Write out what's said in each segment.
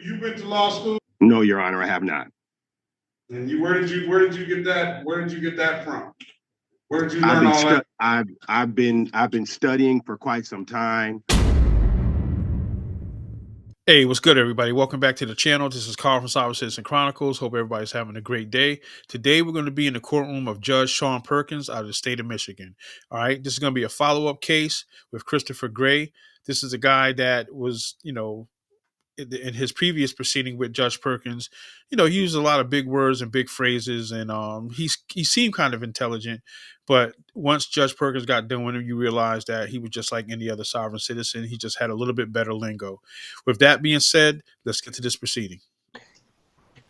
you went to law school? No, Your Honor, I have not. And where did you get that? Where did you get that from? Where did you learn all that? I've been studying for quite some time. Hey, what's good, everybody? Welcome back to the channel. This is Carl from sovcits and Chronicles. Hope everybody's having a great day. Today, we're going to be in the courtroom of Judge Sean Perkins out of the state of Michigan. All right, this is going to be a follow-up case with Christopher Gray. This is a guy that was, in his previous proceeding with Judge Perkins, he used a lot of big words and big phrases, and he seemed kind of intelligent. But once Judge Perkins got done with him, you realize that he was just like any other sovereign citizen. He just had a little bit better lingo. With that being said, let's get to this proceeding.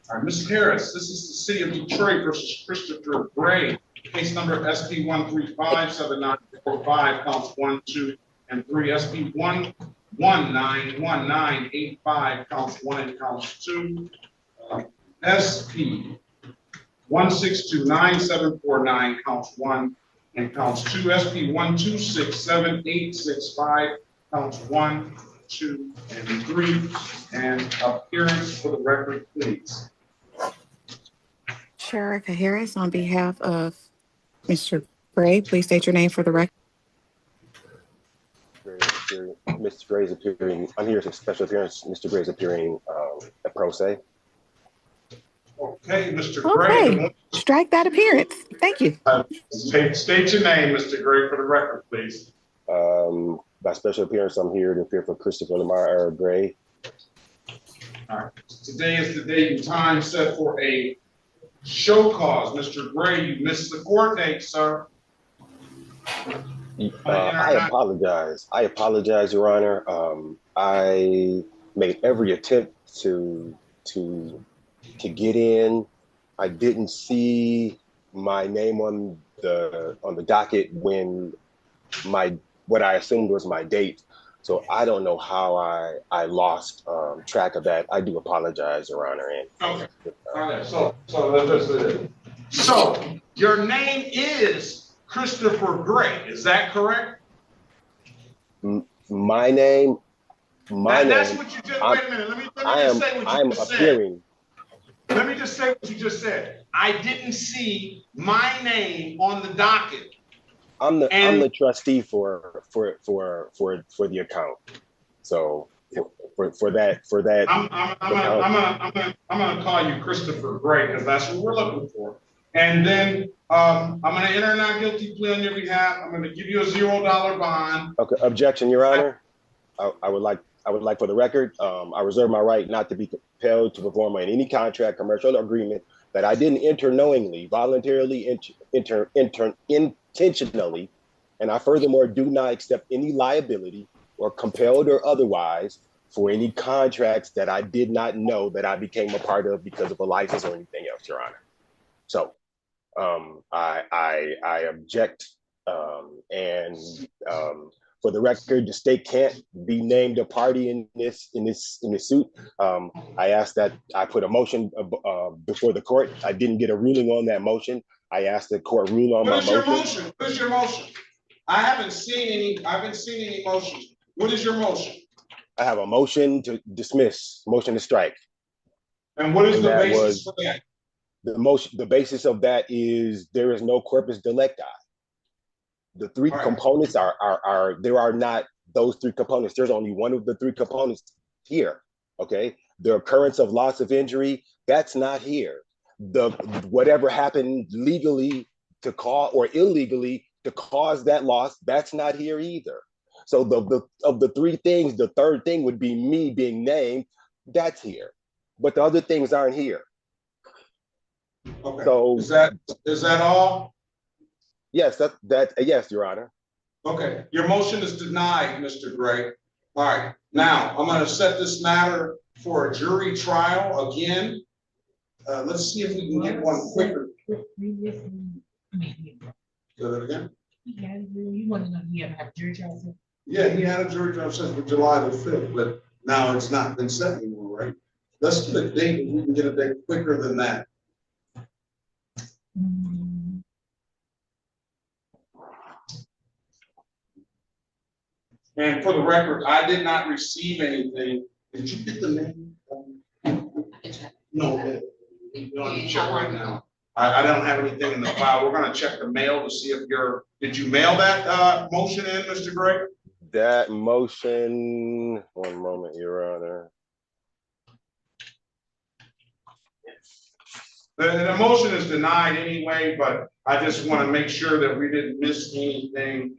All right, Mr. Harris, this is the City of Detroit versus Christopher Gray. Case number SP 1357945, counts 1, 2, and 3. SP 1191985, counts 1 and counts 2. SP 1629749, counts 1 and counts 2. SP 1267865, counts 1, 2, and 3. And appearance for the record, please. Sheriff Harris, on behalf of Mr. Gray, please state your name for the record. Mr. Gray's appearing. I'm here as a special appearance. Mr. Gray's appearing at pro se. Okay, Mr. Gray. Okay, strike that appearance. Thank you. State your name, Mr. Gray, for the record, please. By special appearance, I'm here to appear for Christopher Lamar Gray. All right. Today is the date and time set for a show cause. Mr. Gray, you missed the court date, sir. I apologize. Your Honor. I made every attempt to get in. I didn't see my name on the docket when what I assumed was my date. So I don't know how I lost track of that. I do apologize, Your Honor. Okay. All right. So your name is Christopher Gray. Is that correct? My name. That's what you just. Wait a minute. Let me just say what you just said. Let me just say what you just said. I didn't see my name on the docket. I'm the trustee for the account. So for that. I'm gonna call you Christopher Gray because that's what we're looking for. And then I'm gonna enter a not guilty plea on your behalf. I'm gonna give you a $0 bond. Okay. Objection, Your Honor. I would like for the record, I reserve my right not to be compelled to perform on any contract, commercial agreement that I didn't enter knowingly, voluntarily, intentionally, and I furthermore do not accept any liability or compelled or otherwise for any contracts that I did not know that I became a part of because of a license or anything else, Your Honor. So I object, and for the record, the state can't be named a party in this suit. I asked that I put a motion before the court. I didn't get a ruling on that motion. I asked the court rule on my motion. What is your motion? I haven't seen any motions. What is your motion? I have a motion to dismiss, motion to strike. And what is the basis for that? The basis of that is there is no corpus delicti. The three components there are not those three components. There's only one of the three components here. Okay, the occurrence of loss of injury, that's not here. The whatever happened legally to cause or illegally to cause that loss, that's not here either. So of the three things, the third thing would be me being named. That's here, but the other things aren't here. Okay. So is that all? Yes, yes, Your Honor. Okay, your motion is denied, Mr. Gray. All right, now I'm going to set this matter for a jury trial again. Let's see if we can get one quicker. Say that again? You want to know if he ever had a jury trial? Yeah, he had a jury trial since July the 5th, but now it's not been set anymore, right? Let's get a date if we can get a date quicker than that. And for the record, I did not receive anything. Did you get the name? No, we don't check right now. I don't have anything in the file. We're gonna check the mail to see if did you mail that, motion in, Mr. Gray? That motion, one moment, Your Honor. The motion is denied anyway, but I just want to make sure that we didn't miss anything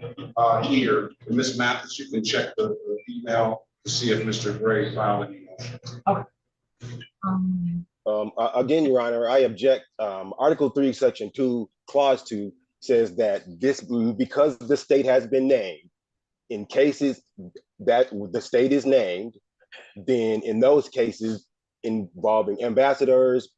here. Ms. Mathis, you can check the email to see if Mr. Gray filed any motion. Okay. Again, Your Honor, I object. Article 3, Section 2, Clause 2 says that because the state has been named, in cases that the state is named, then in those cases involving ambassadors,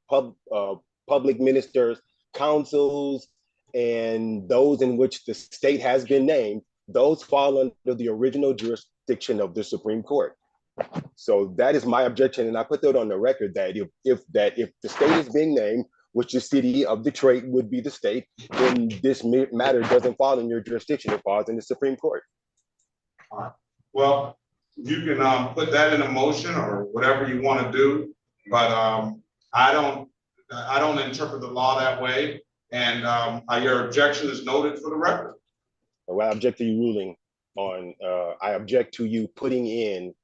public ministers, councils, and those in which the state has been named, those fall under the original jurisdiction of the Supreme Court. So that is my objection, and I put that on the record that if the state is being named, which the city of Detroit would be the state, then this matter doesn't fall in your jurisdiction; it falls in the Supreme Court. All right. Well, you can put that in a motion or whatever you want to do, but I don't interpret the law that way, and your objection is noted for the record. Well, I object to you ruling on. I object to you putting in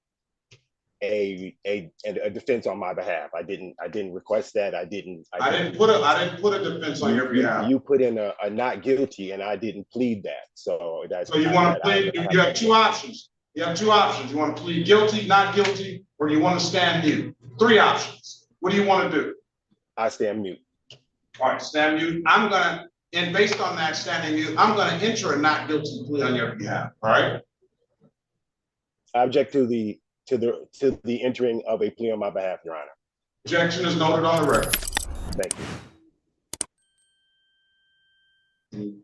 a defense on my behalf. I didn't request that. I didn't put a defense on your behalf. You put in a not guilty, and I didn't plead that. So that's. So you want to plead? You have two options. You have two options. You want to plead guilty, not guilty, or you want to stand mute. 3 options. What do you want to do? I stand mute. All right, stand mute. And based on that standing mute, I'm gonna enter a not guilty plea on your behalf. All right. I object to the entering of a plea on my behalf, Your Honor. Objection is noted on the record. Thank you.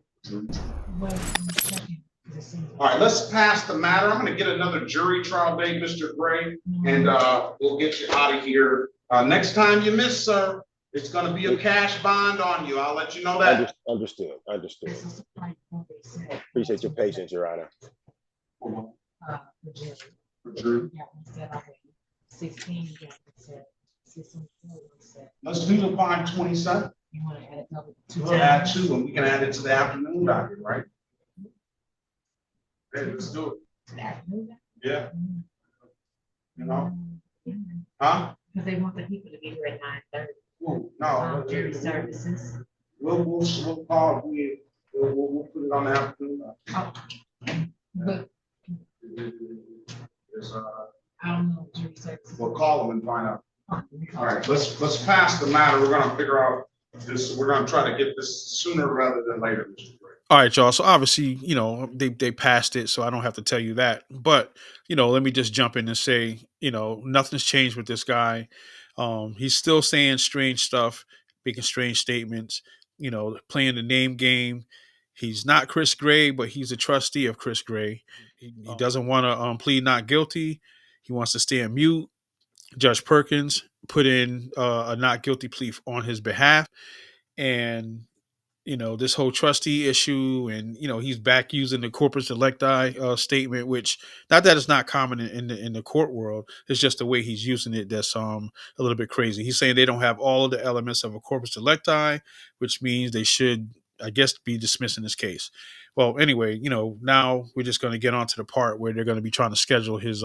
All right, let's pass the matter. I'm gonna get another jury trial date, Mr. Gray, and we'll get you out of here. Next time you miss, sir, it's gonna be a cash bond on you. I'll let you know that. Understood. Appreciate your patience, Your Honor. Jury. 16. Let's do the bond 27. You want to add another 2? We'll add 2, and we can add it to the afternoon docket, right? Hey, let's do it. Yeah. You know? Huh? Because they want the people to be here at 9:30. No. Jury services. We'll call. We'll put it on the afternoon. But I don't know jury services. We'll call them and find out. All right, let's pass the matter. We're gonna figure out this. We're gonna try to get this sooner rather than later, Mr. Gray. All right, y'all. So obviously, they passed it, so I don't have to tell you that. But, let me just jump in and say, nothing's changed with this guy. He's still saying strange stuff, making strange statements, playing the name game. He's not Chris Gray, but he's a trustee of Chris Gray. He doesn't want to plead not guilty. He wants to stay on mute. Judge Perkins put in a not guilty plea on his behalf. And, this whole trustee issue, and, he's back using the corpus delicti statement, which not that it's not common in the court world. It's just the way he's using it that's a little bit crazy. He's saying they don't have all of the elements of a corpus delicti, which means they should, I guess, be dismissing this case. Well, anyway, now we're just going to get on to the part where they're going to be trying to schedule his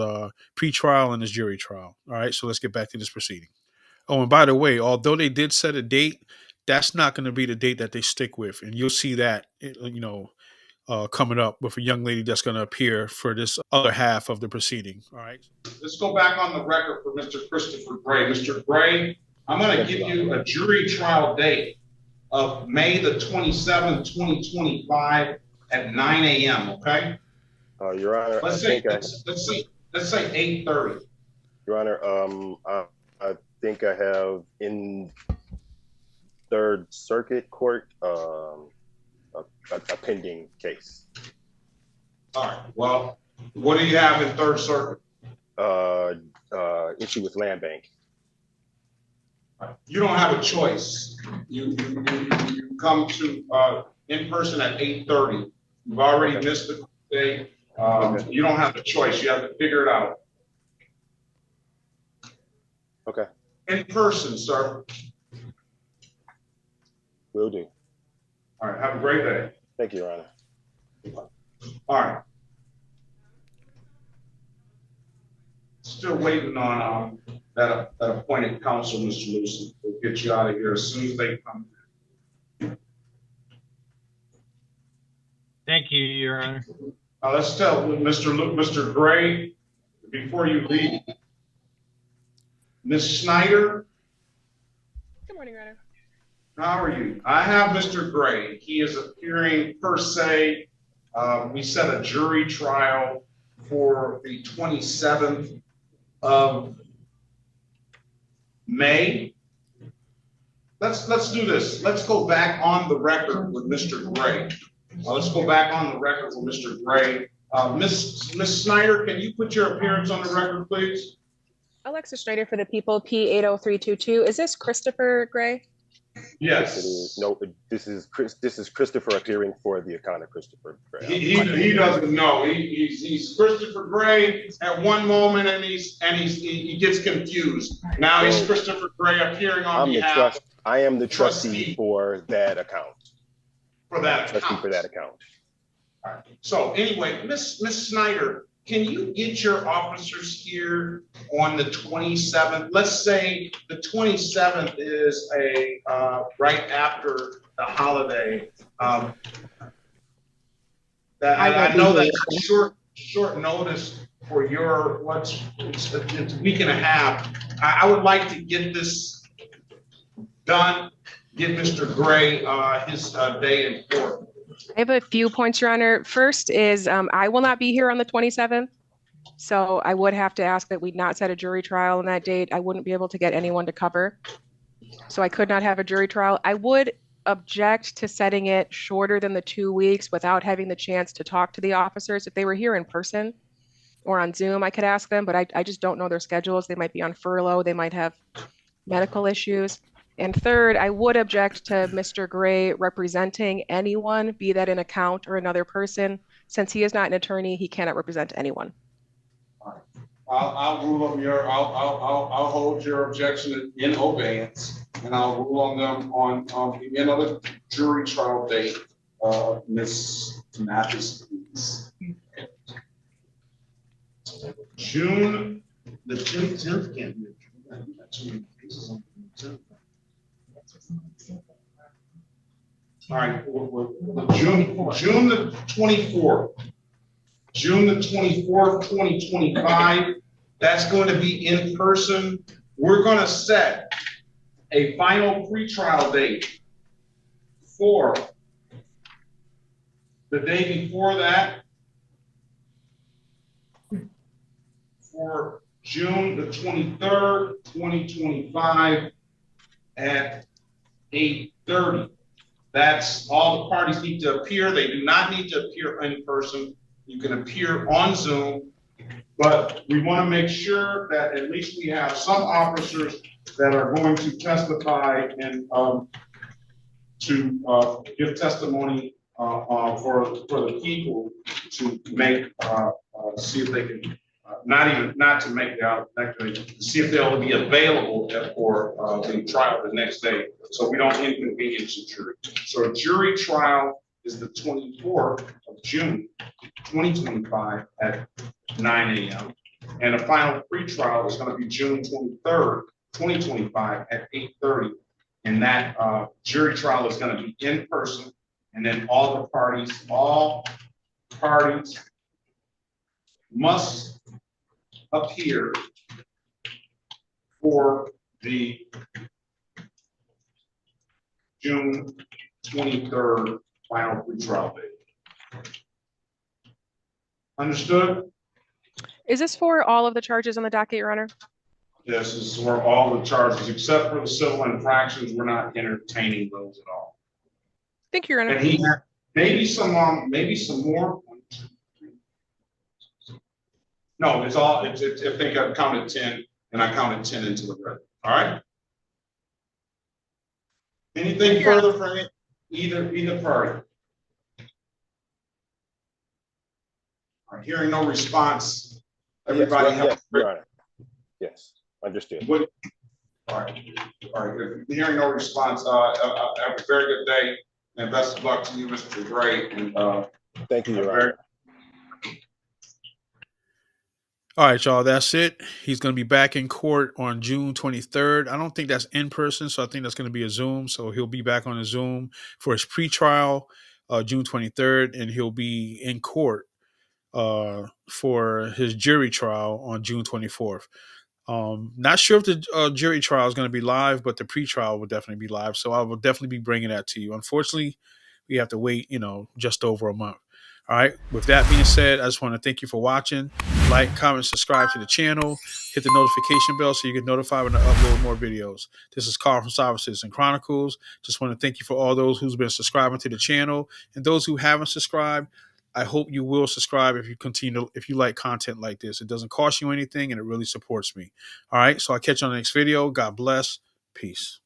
pre-trial and his jury trial. All right, so let's get back to this proceeding. Oh, and by the way, although they did set a date, that's not going to be the date that they stick with. And you'll see that, coming up with a young lady that's going to appear for this other half of the proceeding. All right. Let's go back on the record for Mr. Christopher Gray. Mr. Gray, I'm going to give you a jury trial date of May the 27th, 2025 at 9 a.m. Okay. Your Honor. Let's say 8:30. Your Honor, I think I have in Third Circuit Court a pending case. All right. Well, what do you have in Third Circuit? Issue with Land Bank. You don't have a choice. You come to in person at 8:30. You've already missed the day. You don't have a choice. You have to figure it out. Okay. in person, sir. Will do. All right, have a great day. Thank you, Your Honor. All right. Still waiting on that appointed counsel, Mr. Lucy. We'll get you out of here as soon as they come. Thank you, Your Honor. Let's tell Mr. Gray, before you leave, Ms. Snyder. Good morning, Your Honor. How are you? I have Mr. Gray. He is appearing per se. We set a jury trial for the 27th of May. Let's do this. Let's go back on the record with Mr. Gray. Let's go back on the record with Mr. Gray. Ms. Snyder, can you put your appearance on the record, please? Alexa Strader for the people, P80322. Is this Christopher Gray? Yes. It is. No, this is Christopher appearing for the account of Christopher Gray. He doesn't know. He's Christopher Gray at one moment, and he gets confused. Now he's Christopher Gray appearing on behalf. I am the trustee for that account. For that account. Trustee for that account. All right. So anyway, Ms. Snyder, can you get your officers here on the 27th? Let's say the 27th is right after the holiday. I know that's short notice for your it's a week and a half. I would like to get this done. Give Mr. Gray his day in court. I have a few points, Your Honor. First is I will not be here on the 27th. So I would have to ask that we not set a jury trial on that date. I wouldn't be able to get anyone to cover. So I could not have a jury trial. I would object to setting it shorter than the 2 weeks without having the chance to talk to the officers. If they were here in person or on Zoom, I could ask them, but I just don't know their schedules. They might be on furlough. They might have medical issues. And third, I would object to Mr. Gray representing anyone, be that an account or another person. Since he is not an attorney, he cannot represent anyone. I'll rule on I'll hold your objection in obeyance, and I'll rule on them on the end of the jury trial date. Ms. Mathis, please. June the 10th can't be. All right, June the 24th. June the 24th, 2025. That's going to be in person. We're going to set a final pretrial date for the day before that, for June the 23rd, 2025 at 8:30. That's all the parties need to appear. They do not need to appear in person. You can appear on Zoom, but we want to make sure that at least we have some officers that are going to testify and to give testimony for the people to make see if they can not to make the see if they'll be available for the trial the next day, so we don't inconvenience the jury. So a jury trial is the 24th of June, 2025 at 9 a.m. And a final pretrial is going to be June 23rd, 2025 at 8:30. And that jury trial is going to be in person. And then all parties must appear for the June 23rd final pretrial date. Understood? Is this for all of the charges on the docket, Your Honor? Yes, this is for all the charges except for the civil infractions. We're not entertaining those at all. Thank you, Your Honor. And he had maybe some more. No, it's all. I think I counted 10, and I counted 10 into the record. All right. Anything further from either party? All right, hearing no response. Everybody Yes, Your Honor. Yes, understood. All right, if hearing no response, have a very good day, and best of luck to you, Mr. Gray, and, Thank you, Your Honor. All right, y'all, that's it. He's going to be back in court on June 23rd. I don't think that's in person, so I think that's going to be a Zoom. So he'll be back on a Zoom for his pretrial, June 23rd, and he'll be in court for his jury trial on June 24th. Not sure if the jury trial is going to be live, but the pretrial will definitely be live. So I will definitely be bringing that to you. Unfortunately, we have to wait, just over a month. All right. With that being said, I just want to thank you for watching. Like, comment, subscribe to the channel. Hit the notification bell so you get notified when I upload more videos. This is Carl from Sovcits and Chronicles. Just want to thank you for all those who's been subscribing to the channel, and those who haven't subscribed. I hope you will subscribe if you like content like this. It doesn't cost you anything, and it really supports me. All right. So I'll catch you on the next video. God bless. Peace.